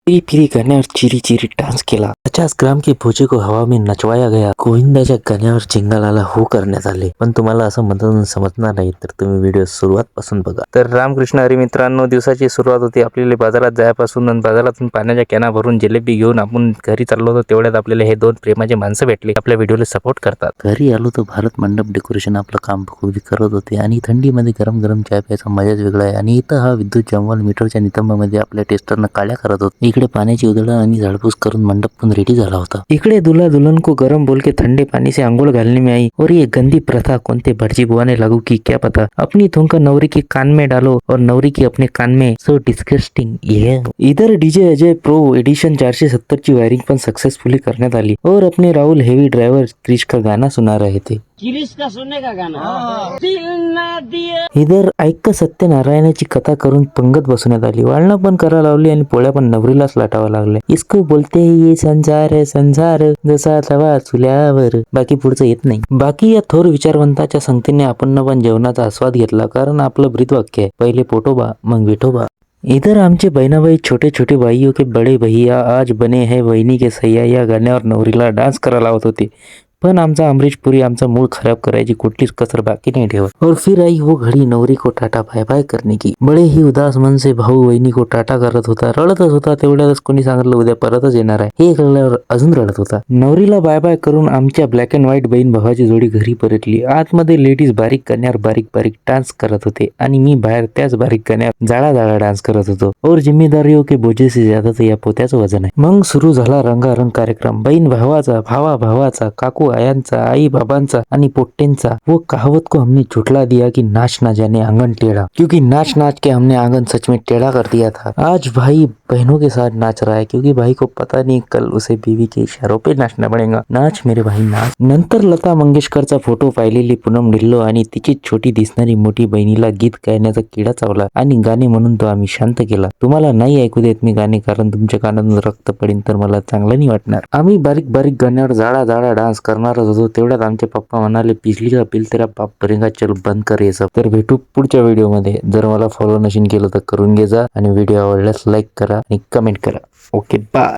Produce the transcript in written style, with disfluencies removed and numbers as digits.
Free free गाण्यावर चिरी चिरी dance केला। 50 ग्राम के भोजे को हवा में नचवाया गया। गोविंदाच्या गाण्यावर चिंगालाला हो करण्यात आले। पण तुम्हाला असं म्हणून समजणार नाही तर तुम्ही व्हिडिओ सुरुवात पासून बघा। तर रामकृष्ण हरी मित्रांनो, दिवसाची सुरुवात होती आपल्याला बाजारात जायपासून आणि बाजारातून पाण्याच्या कॅना भरून जिलेबी घेऊन आपण घरी चाललो होतो। तेवढ्यात आपल्याला हे दोन प्रेमाचे माणसं भेटले, आपल्या व्हिडिओला सपोर्ट करतात। घरी आलो तर भारत मंडप डेकोरेशन आपलं काम खूप करत होते आणि थंडीमध्ये गरम गरम चाय प्यायचा मजाच वेगळा आहे। आणि इथं हा विद्युत जमवाल मीटरच्या नितंबामध्ये आपल्या टेस्टरनं काळ्या करत होता। इकडे पाण्याची उधळण आणि झाडपूस करून मंडप पण रेडी झाला होता। इकडे दूल्हा दुल्हन को गरम बोल के ठंडे पानी से अंघोल घालने में आई और ये गंदी प्रथा कोणते भटजी बुआ ने लागू की क्या पता। अपनी थूंका नवरी के कान में डालो और नवरी की अपने कान में। So disgusting. ये इधर डीजे अजय प्रो एडिशन 470 ची वायरिंग पण सक्सेसफुली करण्यात आली और अपने राहुल हेवी ड्राइवर क्रिश का गाना सुना रहे थे। क्रिश का सुनने का गाना दिल ना दिए। इधर ऐक्य सत्यनारायणाची कथा करून पंगत बसवण्यात आली। वाळणं पण करा लावली आणि पोळ्या पण नवरीलाच लाटावा लागल्या। इसको बोलते ये संसार संसार जसा तवा चुल्यावर। बाकी पुढचं येत नाही। बाकी या थोर विचारवंताच्या संगतीने आपण पण जेवणाचा आस्वाद घेतला, कारण आपलं ब्रीदवाक्य आहे, पहिले पोटोबा मग विठोबा। इधर आमचे बहनाबाई छोटे छोटे भाइयों के बड़े भैया आज बने हैं वहिनी के सैया या गाण्यावर नवरीला डान्स करायला लावत होते। पण आमचा अमरीश पुरी आमचा मूड खराब करायची कुठलीच कसर बाकी नहीं ठेवत। और फिर आई वो घड़ी नवरी को टाटा बाय बाय करने की। बड़े ही उदास मन से भाऊ वहिनी को टाटा करत होता, रडतच होता। तेवढ्यातच कोणी सांगितलं उद्या परतच येणार आहे, हे कळल्यावर अजून रडत होता। नवरीला बाय बाय करून आमच्या ब्लॅक अँड व्हाईट बहीण भावाची जोडी घरी परतली। आतमध्ये लेडीज बारीक गाण्यावर बारीक बारीक डान्स करत होते आणि मी बाहेर त्याच बारीक गाण्यावर जाळा जाळा डान्स करत होतो। और जिम्मेदारियों के बोझे से ज्यादा तो या पोत्याचं वजन आहे। मग सुरू झाला रंगारंग कार्यक्रम। बहीण भावाचा, भावा भावाचा, काकू आयांचा, आई बाबांचा आणि पोट्टेंचा। वो कहावत को हमने झुठला दिया कि नाच ना जाने आंगन टेढ़ा, क्योंकि नाच नाच के हमने आंगन सच में टेढ़ा कर दिया था। आज भाई बहनों के साथ नाच रहा है, क्योंकि भाई को पता नहीं कल उसे बीवी के इशारों पे नाचना पड़ेगा। नाच मेरे भाई नाच। नंतर लता मंगेशकरचा फोटो पाहिलेली पूनम ढिल्लो आणि तिची छोटी दिसणारी मोठी बहिणीला गीत गायण्याचा किडा चावला आणि गाणे म्हणून तो आम्ही शांत केला। तुम्हाला नाही ऐकू देत मी गाणे, कारण तुमच्या कानातून रक्त पडेल तर मला चांगलं नाही वाटणार। आम्ही बारीक बारीक गाण्यावर जाळा जाळा डान्स करणारच होतो। तेवढ्यात आमचे पप्पा म्हणाले, बिजली का बिल तेरा बाप भरेगा, चल बंद कर ये सब। तर भेटू पुढच्या व्हिडिओमध्ये। जर मला फॉलो नशीन केलं तर करून घे जा आणि व्हिडिओ आवडल्यास लाईक करा आणि कमेंट करा। Okay bye.